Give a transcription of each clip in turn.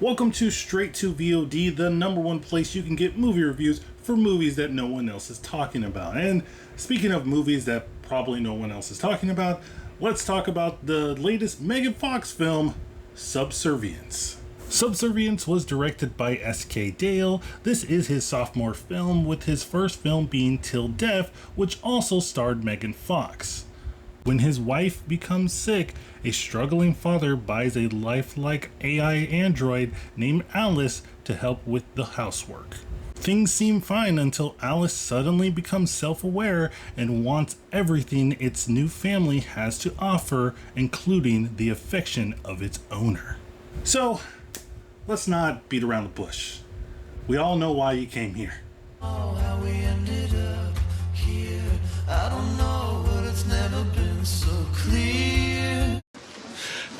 Welcome to Straight to VOD, the number one place you can get movie reviews for movies that no one else is talking about. And speaking of movies that probably no one else is talking about, let's talk about the latest Megan Fox film, Subservience. Subservience was directed by S.K. Dale. This is his sophomore film, with his first film being Till Death, which also starred Megan Fox. When his wife becomes sick, a struggling father buys a lifelike AI android named Alice to help with the housework. Things seem fine until Alice suddenly becomes self-aware and wants everything its new family has to offer, including the affection of its owner. So, let's not beat around the bush. We all know why you came here. Oh, how we ended up here. I don't know, but it's never been so clear.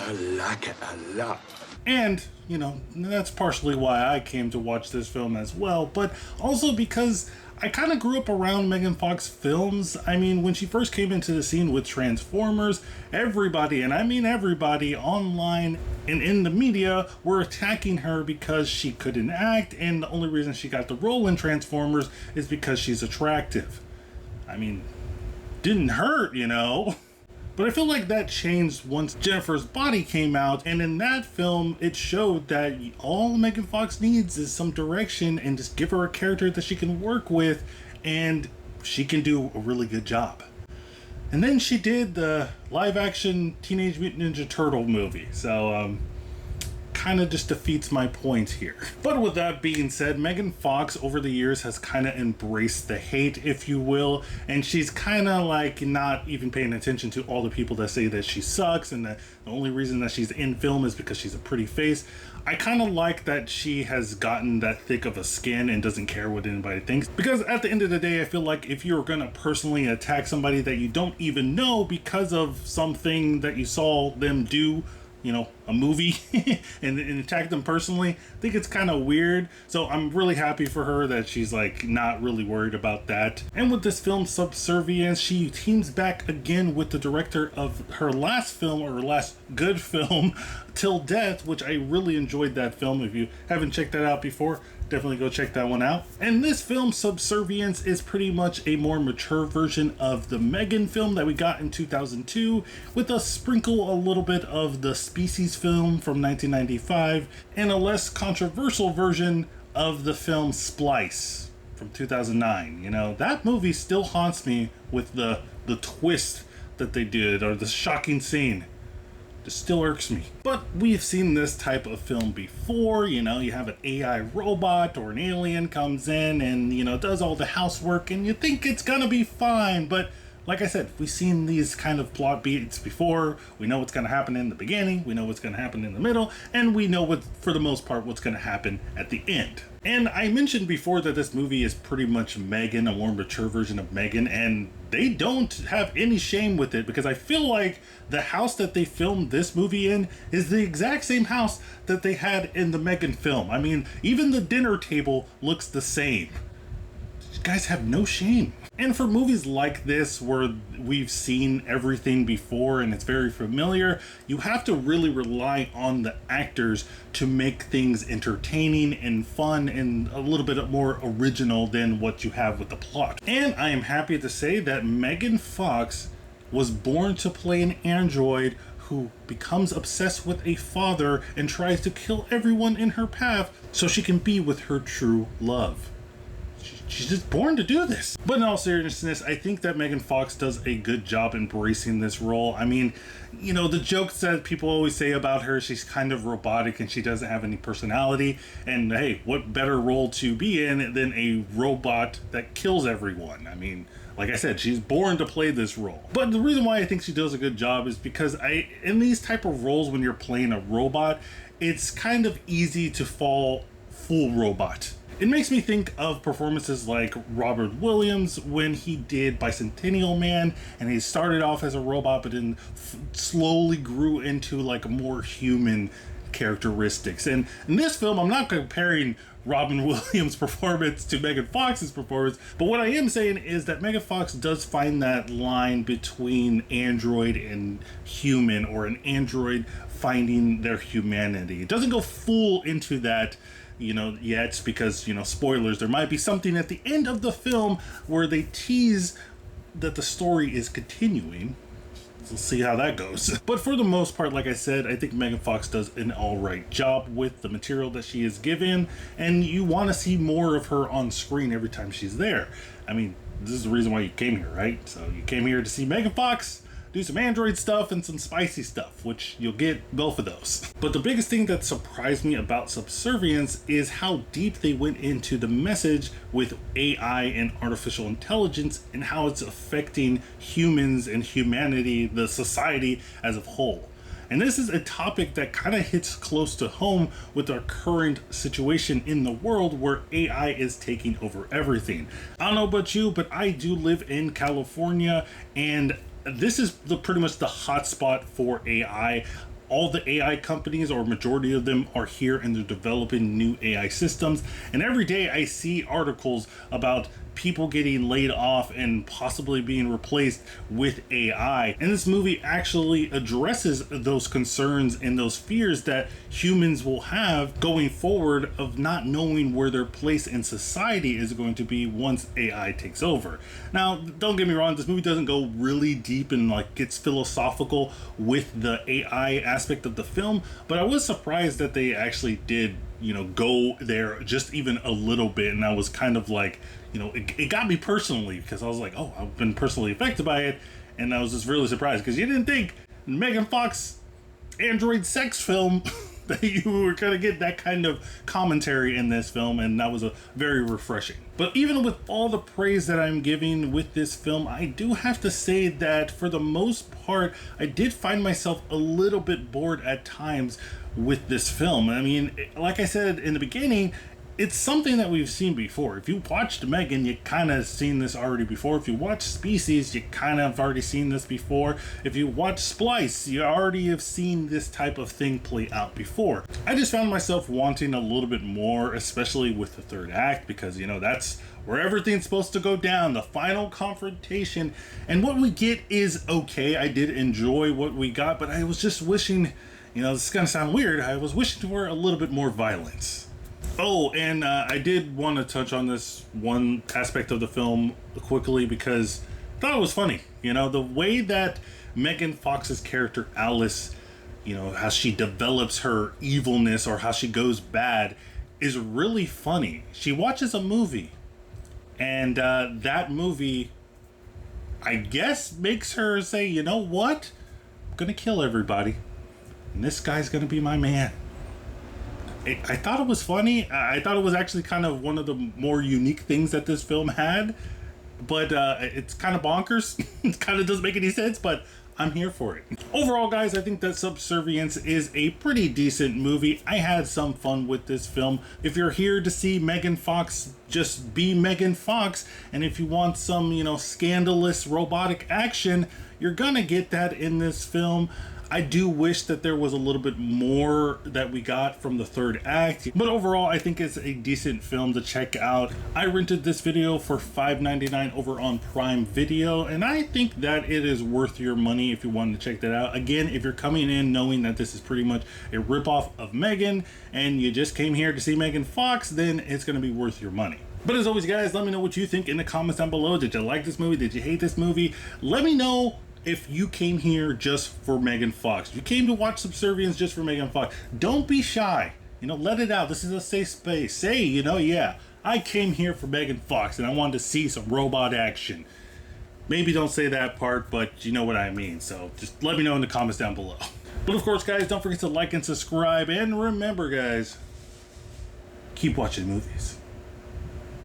I like it a lot. And, you know, that's partially why I came to watch this film as well, but also because I kind of grew up around Megan Fox films. I mean, when she first came into the scene with Transformers, everybody, and I mean everybody, online and in the media were attacking her because she couldn't act, and the only reason she got the role in Transformers is because she's attractive. I mean, didn't hurt, you know? But I feel like that changed once Jennifer's Body came out, and in that film, it showed that all Megan Fox needs is some direction and just give her a character that she can work with, and she can do a really good job. And then she did the live-action Teenage Mutant Ninja Turtle movie, so kind of just defeats my point here. But with that being said, Megan Fox over the years has kind of embraced the hate, if you will, and she's kind of like not even paying attention to all the people that say that she sucks and that the only reason that she's in film is because she's a pretty face. I kind of like that she has gotten that thick of a skin and doesn't care what anybody thinks, because at the end of the day, I feel like if you're gonna personally attack somebody that you don't even know because of something that you saw them do, you know, a movie, and attack them personally, I think it's kind of weird. So I'm really happy for her that she's like not really worried about that. And with this film Subservience, she teams back again with the director of her last film, or her last good film, Till Death, which I really enjoyed that film. If you haven't checked that out before, definitely go check that one out. And this film, Subservience, is pretty much a more mature version of the Megan film that we got in 2002, with a sprinkle a little bit of the Species film from 1995, and a less controversial version of the film Splice from 2009. You know, that movie still haunts me with the twist that they did, or the shocking scene. It still irks me. But we've seen this type of film before. You know, you have an AI robot or an alien comes in and, you know, does all the housework, and you think it's gonna be fine. But like I said, we've seen these kind of plot beats before. We know what's gonna happen in the beginning, we know what's gonna happen in the middle, and we know what, for the most part, what's gonna happen at the end. And I mentioned before that this movie is pretty much Megan, a more mature version of Megan, and they don't have any shame with it, because I feel like the house that they filmed this movie in is the exact same house that they had in the Megan film. I mean, even the dinner table looks the same. These guys have no shame. And for movies like this, where we've seen everything before and it's very familiar, you have to really rely on the actors to make things entertaining and fun and a little bit more original than what you have with the plot. And I am happy to say that Megan Fox was born to play an android who becomes obsessed with a father and tries to kill everyone in her path so she can be with her true love. She's just born to do this. But in all seriousness, I think that Megan Fox does a good job embracing this role. I mean, you know, the jokes that people always say about her, she's kind of robotic and she doesn't have any personality. And hey, what better role to be in than a robot that kills everyone? I mean, like I said, she's born to play this role. But the reason why I think she does a good job is because in these type of roles, when you're playing a robot, it's kind of easy to fall full robot. It makes me think of performances like Robert Williams when he did Bicentennial Man, and he started off as a robot but then slowly grew into like a more human characteristics. And in this film, I'm not comparing Robin Williams' performance to Megan Fox's performance, but what I am saying is that Megan Fox does find that line between android and human, or an android finding their humanity. It doesn't go full into that, yet, because, spoilers, there might be something at the end of the film where they tease that the story is continuing. We'll see how that goes. But for the most part, like I said, I think Megan Fox does an alright job with the material that she is given, and you want to see more of her on screen every time she's there. I mean, this is the reason why you came here, right? So you came here to see Megan Fox do some android stuff and some spicy stuff, which you'll get both of those. But the biggest thing that surprised me about Subservience is how deep they went into the message with AI and artificial intelligence, and how it's affecting humans and humanity, the society as a whole. And this is a topic that kind of hits close to home with our current situation in the world, where AI is taking over everything. I don't know about you, but I do live in California, and this is pretty much the hotspot for AI. All the AI companies, or majority of them, are here and they're developing new AI systems. And every day I see articles about people getting laid off and possibly being replaced with AI. And this movie actually addresses those concerns and those fears that humans will have going forward, of not knowing where their place in society is going to be once AI takes over. Now, don't get me wrong, this movie doesn't go really deep and gets philosophical with the AI aspect of the film, but I was surprised that they actually did go there just even a little bit. And I was kind of like, it got me personally, because I was like, oh, I've been personally affected by it. And I was just really surprised, because you didn't think Megan Fox android sex film that you were going to get that kind of commentary in this film, and that was a very refreshing. But even with all the praise that I'm giving with this film, I do have to say that for the most part, I did find myself a little bit bored at times with this film. I mean, like I said in the beginning, it's something that we've seen before. If you watched Megan, you kind of seen this already before. If you watch Species, you kind of already seen this before. If you watch Splice, you already have seen this type of thing play out before. I just found myself wanting a little bit more, especially with the third act, because that's where everything's supposed to go down, the final confrontation. And what we get is okay. I did enjoy what we got, but I was just wishing, this is gonna sound weird, I was wishing for a little bit more violence. Oh, and I did want to touch on this one aspect of the film quickly, because I thought it was funny. The way that Megan Fox's character Alice, how she develops her evilness, or how she goes bad, is really funny. She watches a movie, and that movie, I guess, makes her say, you know what? I'm going to kill everybody, and this guy's going to be my man. I thought it was funny. I thought it was actually kind of one of the more unique things that this film had, but it's kind of bonkers. It kind of doesn't make any sense, but I'm here for it. Overall, guys, I think that Subservience is a pretty decent movie. I had some fun with this film. If you're here to see Megan Fox just be Megan Fox, and if you want some, scandalous robotic action, you're gonna get that in this film. I do wish that there was a little bit more that we got from the third act, but overall I think it's a decent film to check out. I rented this video for $5.99 over on Prime Video, and I think that it is worth your money if you wanted to check that out. Again, if you're coming in knowing that this is pretty much a ripoff of Megan, and you just came here to see Megan Fox, then it's going to be worth your money. But as always, guys, let me know what you think in the comments down below. Did you like this movie? Did you hate this movie? Let me know if you came here just for Megan Fox. You came to watch Subservience just for Megan Fox. Don't be shy. Let it out. This is a safe space. Say, yeah, I came here for Megan Fox and I wanted to see some robot action. Maybe don't say that part, but you know what I mean. So just let me know in the comments down below. But of course, guys, don't forget to like and subscribe. And remember, guys, keep watching movies.